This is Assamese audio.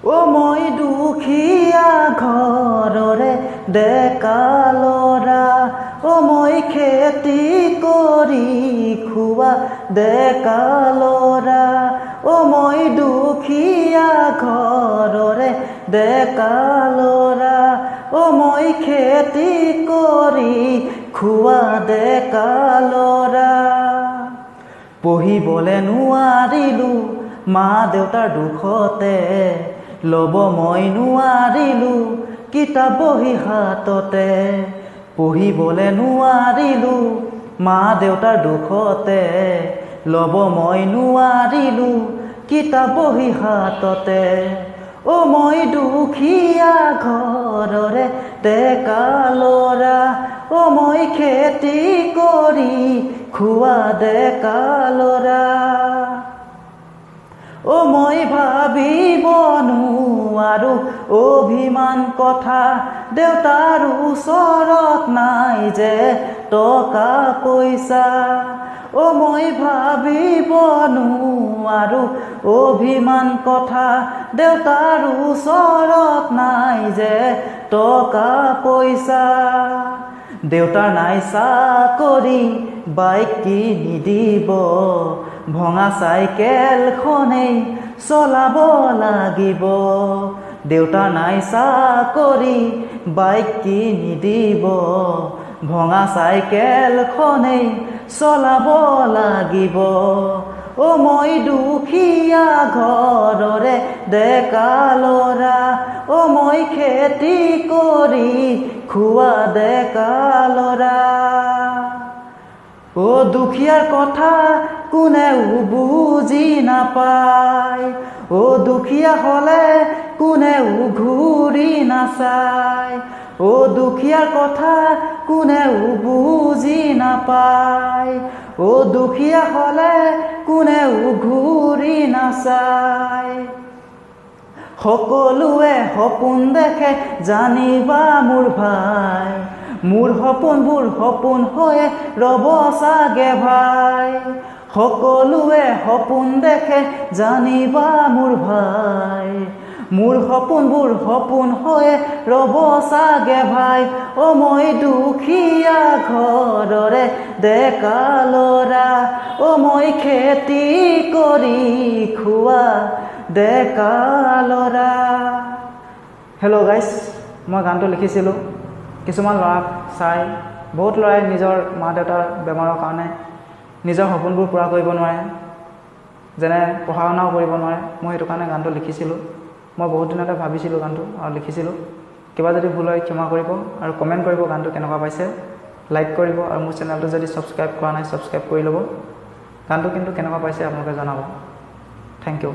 অ মই দুখীয়া ঘৰৰে ডেকা ল'ৰা অ মই খেতি কৰি খোৱা ডেকা ল'ৰা অ মই দুখীয়া ঘৰৰে ডেকা ল'ৰা অ মই খেতি কৰি খোৱা ডেকা ল'ৰা পঢ়িবলে নোৱাৰিলো মা দেউতাৰ দুখতে ল'ব মই নোৱাৰিলো কিতাপ বহি হাততে পঢ়িবলে নোৱাৰিলো মা দেউতাৰ দুখতে ল'ব মই নোৱাৰিলো কিতাপ বহি হাততে অ মই দুখীয়া ঘৰৰে ডেকা ল'ৰা অ মই খেতি কৰি খোৱা ডেকা ল'ৰা অ মই ভাবিব নোৱাৰো অভিমান কথা দেউতাৰ ওচৰত নাই যে টকা পইচা অ মই ভাবিব নোৱাৰো অভিমান কথা দেউতাৰ ওচৰত নাই যে টকা পইচা দেউতাৰ নাই চাকৰি বাইক কিনি দিব ভঙা চাইকেলখনেই চলাব লাগিব দেউতাৰ নাই চাকৰি বাইক কিনি দিব ভঙা চাইকেলখনেই চলাব লাগিব অ মই দুখীয়া ঘৰৰে ডেকা ল'ৰা অ মই খেতি কৰি খোৱা ডেকা ল'ৰা অ দুখীয়াৰ কথা কোনেও বুজি নাপায় অ দুখীয়া হলে কোনেও ঘূৰি নাচায় অ দুখীয়াৰ কথা কোনেও বুজি নাপায় অ দুখীয়া হলে কোনেও ঘূৰি নাচায় সকলোৱে সপোন দেখে জানিবা মোৰ ভাই মোৰ সপোনবোৰ সপোন হৈয়ে ৰ'ব চাগে ভাই সকলোৱে সপোন দেখে জানিবা মোৰ ভাই মোৰ সপোনবোৰ সপোন হৈয়ে ৰ'ব চাগে ভাই অ মই দুখীয়া ঘৰৰে ডেকা ল'ৰা অ মই খেতি কৰি খোৱা ডেকা ল'ৰা হেল্ল' গাইজ মই গানটো লিখিছিলোঁ কিছুমান ল'ৰাক চাই বহুত ল'ৰাই নিজৰ মা দেউতাৰ বেমাৰৰ কাৰণে নিজৰ সপোনবোৰ পূৰা কৰিব নোৱাৰে যেনে পঢ়া শুনাও কৰিব নোৱাৰে মই সেইটো কাৰণে গানটো লিখিছিলোঁ মই বহুত দিনতে ভাবিছিলোঁ গানটো আৰু লিখিছিলোঁ কিবা যদি ভুল হয় ক্ষমা কৰিব আৰু কমেণ্ট কৰিব গানটো কেনেকুৱা পাইছে লাইক কৰিব আৰু মোৰ চেনেলটো যদি ছাবস্ক্ৰাইব কৰা নাই ছাবস্ক্ৰাইব কৰি ল'ব গানটো কিন্তু কেনেকুৱা পাইছে আপোনালোকে জনাব থেংক ইউ